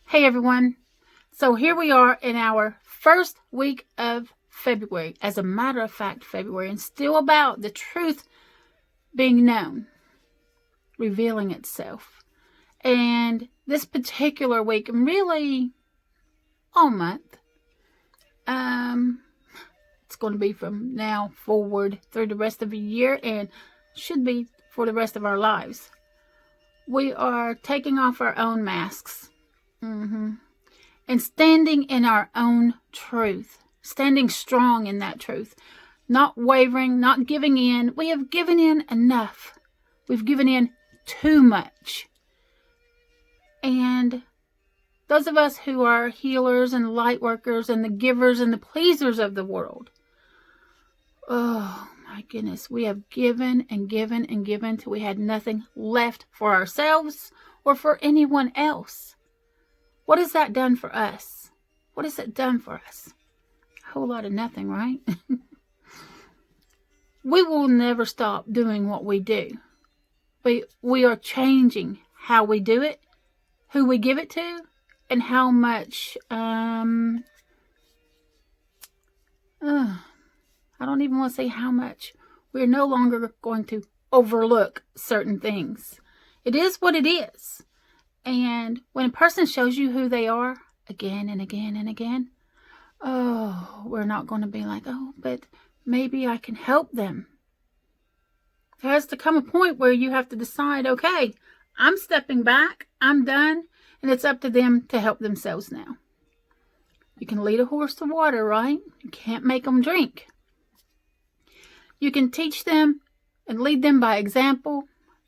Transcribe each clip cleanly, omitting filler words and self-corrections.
Hey everyone. So here we are in our first week of February. As a matter of fact, February, and still about the truth being known, revealing itself. And this particular week, and really all month, it's going to be from now forward through the rest of the year and should be for the rest of our lives. We are taking off our own masks. And standing in our own truth, standing strong in that truth, not wavering, not giving in. We have given in enough. We've given in too much. And those of us who are healers and light workers and the givers and the pleasers of the world, oh my goodness, we have given and given and given till we had nothing left for ourselves or for anyone else. What has that done for us? What has it done for us? A whole lot of nothing, right? We will never stop doing what we do. We are changing how we do it, who we give it to, and how much, I don't even want to say how much. We're no longer going to overlook certain things. It is what it is. And when a person shows you who they are again and again and again, we're not going to be like, but maybe I can help them. There has to come a point where you have to decide, okay, I'm stepping back, I'm done, and it's up to them to help themselves now. You can lead a horse to water, right? You can't make them drink. You can teach them and lead them by example.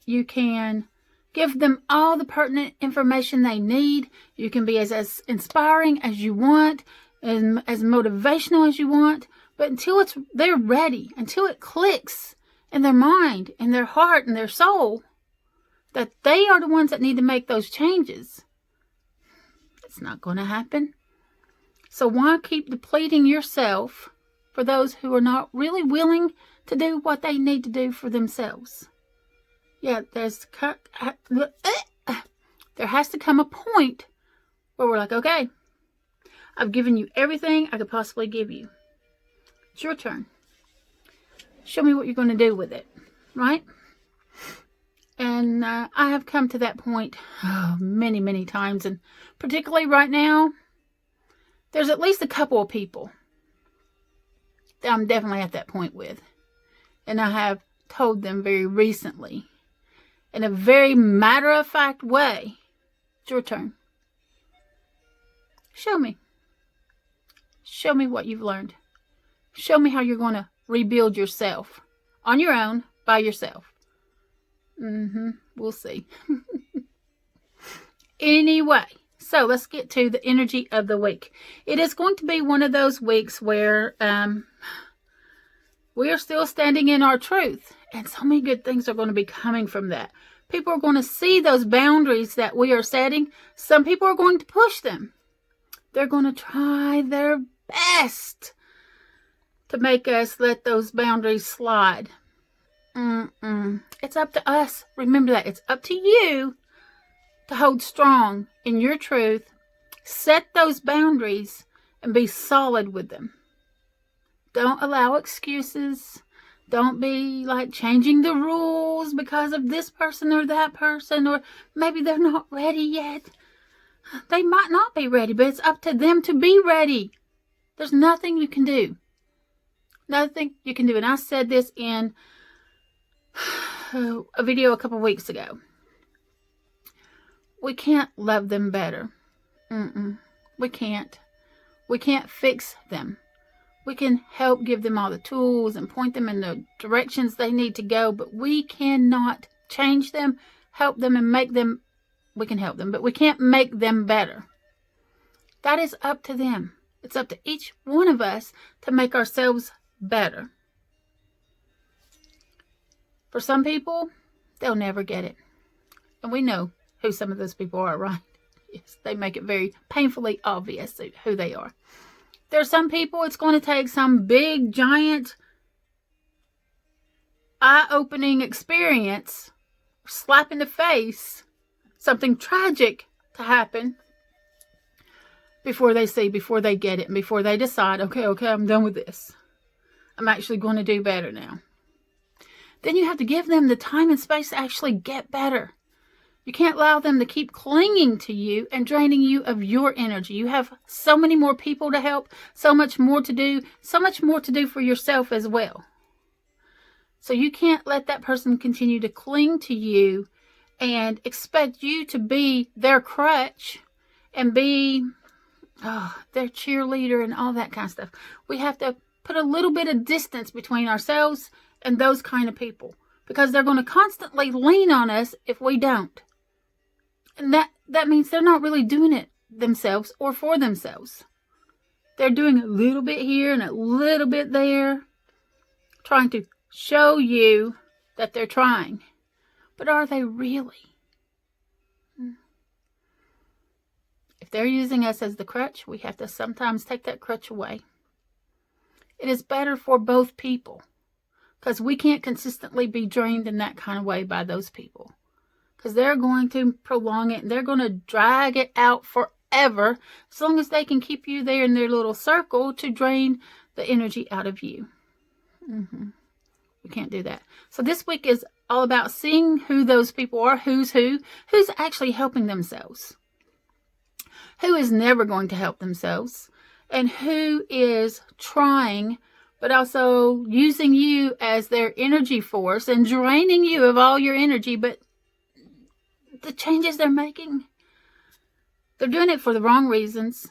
You can give them all the pertinent information they need. You can be as inspiring as you want and as motivational as you want. But until they're ready, until it clicks in their mind, in their heart, and their soul, that they are the ones that need to make those changes, it's not going to happen. So why keep depleting yourself for those who are not really willing to do what they need to do for themselves? Yeah, there has to come a point where we're like, okay, I've given you everything I could possibly give you. It's your turn. Show me what you're going to do with it, right? And I have come to that point many, many times. And particularly right now, there's at least a couple of people that I'm definitely at that point with. And I have told them very recently, in a very matter-of-fact way, it's your turn. Show me. Show me what you've learned. Show me how you're going to rebuild yourself on your own, by yourself. We'll see. Anyway, so let's get to the energy of the week. It is going to be one of those weeks where we are still standing in our truth. And so many good things are going to be coming from that. People are going to see those boundaries that we are setting. Some people are going to push them. They're going to try their best to make us let those boundaries slide. It's up to us. Remember that. It's up to you to hold strong in your truth. Set those boundaries and be solid with them. Don't allow excuses. Don't be like changing the rules because of this person or that person, or maybe they're not ready yet. They might not be ready, but it's up to them to be ready. There's nothing you can do. Nothing you can do. And I said this in a video a couple weeks ago. We can't love them better. We can't. We can't fix them. We can help give them all the tools and point them in the directions they need to go, but we cannot change them, help them, and make them. We can help them, but we can't make them better. That is up to them. It's up to each one of us to make ourselves better. For some people, they'll never get it. And we know who some of those people are, right? Yes, they make it very painfully obvious who they are. There are some people, it's going to take some big, giant, eye-opening experience, slap in the face, something tragic to happen before they get it, and before they decide, okay, I'm done with this. I'm actually going to do better now. Then you have to give them the time and space to actually get better. You can't allow them to keep clinging to you and draining you of your energy. You have so many more people to help, so much more to do, so much more to do for yourself as well. So you can't let that person continue to cling to you and expect you to be their crutch and be their cheerleader and all that kind of stuff. We have to put a little bit of distance between ourselves and those kind of people, because they're going to constantly lean on us if we don't. And that means they're not really doing it themselves or for themselves. They're doing a little bit here and a little bit there, trying to show you that they're trying. But are they really? If they're using us as the crutch, we have to sometimes take that crutch away. It is better for both people, because we can't consistently be drained in that kind of way by those people. Because they're going to prolong it and they're going to drag it out forever, as long as they can keep you there in their little circle to drain the energy out of you. We can't do that. So this week is all about seeing who those people are, who's actually helping themselves, who is never going to help themselves, and who is trying but also using you as their energy force and draining you of all your energy. But the changes they're making, they're doing it for the wrong reasons.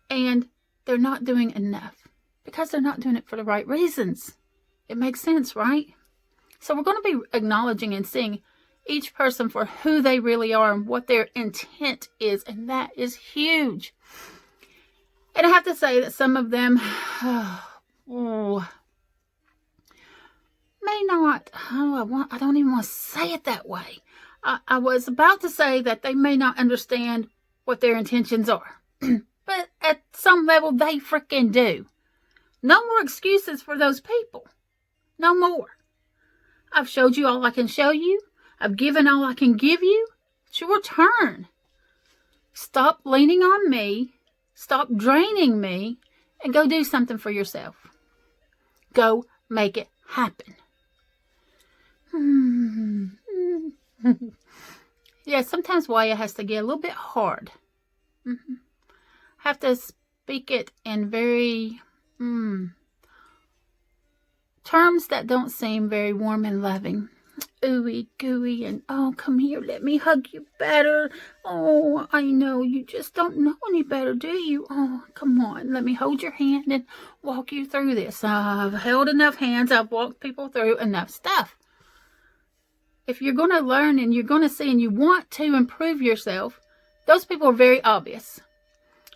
And they're not doing enough because they're not doing it for the right reasons. It makes sense, right? So we're going to be acknowledging and seeing each person for who they really are and what their intent is. And that is huge. And I have to say that some of them may not, I don't even want to say it that way. I was about to say that they may not understand what their intentions are. But at some level, they freaking do. No more excuses for those people. No more. I've showed you all I can show you. I've given all I can give you. It's your turn. Stop leaning on me. Stop draining me. And go do something for yourself. Go make it happen. Yeah, sometimes Waya has to get a little bit hard. Have to speak it in very terms that don't seem very warm and loving. Ooey gooey and oh, come here, let me hug you better. Oh, I know you just don't know any better, do you? Oh, come on, let me hold your hand and walk you through this. I've held enough hands, I've walked people through enough stuff. If you're going to learn and you're going to see and you want to improve yourself, those people are very obvious.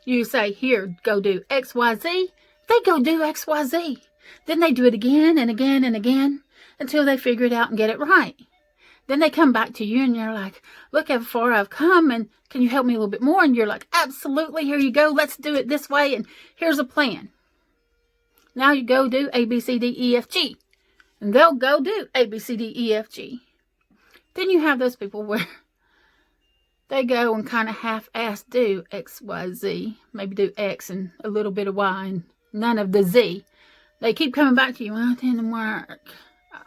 You say, here, go do X, Y, Z. They go do X, Y, Z. Then they do it again and again and again until they figure it out and get it right. Then they come back to you and you're like, look how far I've come and can you help me a little bit more? And you're like, absolutely, here you go. Let's do it this way and here's a plan. Now you go do A, B, C, D, E, F, G. And they'll go do A, B, C, D, E, F, G. Then you have those people where they go and kind of half-ass do X, Y, Z. Maybe do X and a little bit of Y and none of the Z. They keep coming back to you. Well, it didn't work.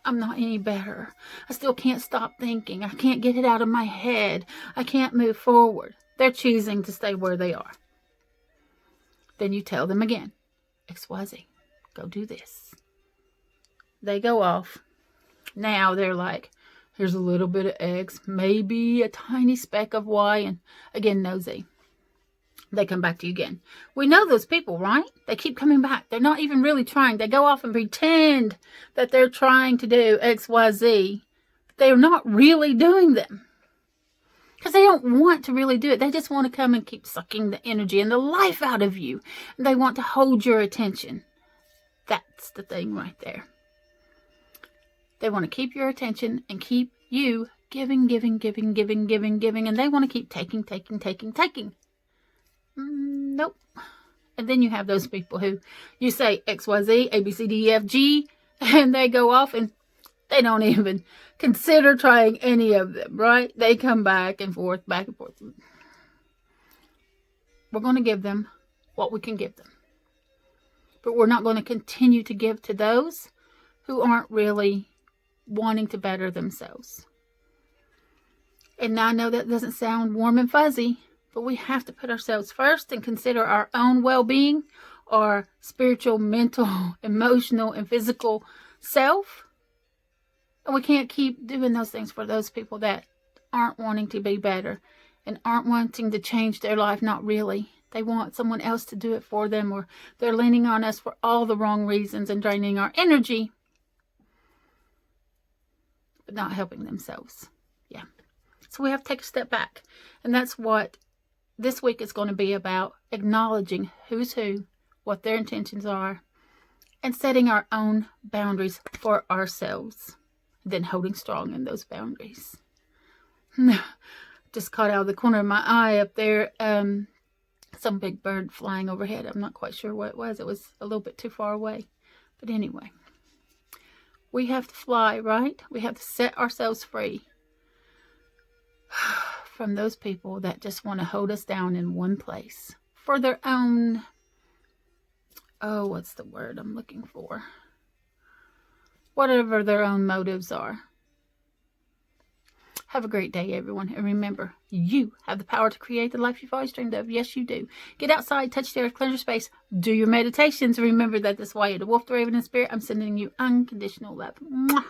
I'm not any better. I still can't stop thinking. I can't get it out of my head. I can't move forward. They're choosing to stay where they are. Then you tell them again. X, Y, Z. Go do this. They go off. Now they're like, here's a little bit of X, maybe a tiny speck of Y, and again, no Z. They come back to you again. We know those people, right? They keep coming back. They're not even really trying. They go off and pretend that they're trying to do X, Y, Z. But they're not really doing them. Because they don't want to really do it. They just want to come and keep sucking the energy and the life out of you. And they want to hold your attention. That's the thing right there. They want to keep your attention and keep you giving. And they want to keep taking. Nope. And then you have those people who you say X, Y, Z, A, B, C, D, E, F, G, and they go off and they don't even consider trying any of them, right? They come back and forth. we're going to give them what we can give them. But we're not going to continue to give to those who aren't really wanting to better themselves. And I know that doesn't sound warm and fuzzy, but we have to put ourselves first and consider our own well-being, our spiritual, mental, emotional, and physical self. And we can't keep doing those things for those people that aren't wanting to be better and aren't wanting to change their life. Not really. They want someone else to do it for them, or they're leaning on us for all the wrong reasons and draining our energy, but not helping themselves. Yeah. So we have to take a step back. And that's what this week is going to be about, acknowledging who's who, what their intentions are, and setting our own boundaries for ourselves, then holding strong in those boundaries. Just caught out of the corner of my eye up there, some big bird flying overhead. I'm not quite sure what it was. It was a little bit too far away. But anyway, we have to fly, right? We have to set ourselves free from those people that just want to hold us down in one place for their own, what's the word I'm looking for? Whatever their own motives are. Have a great day, everyone. And remember, you have the power to create the life you've always dreamed of. Yes, you do. Get outside, touch the earth, cleanse your space, do your meditations. Remember that this is why you're the wolf, the raven, and spirit. I'm sending you unconditional love. Mwah.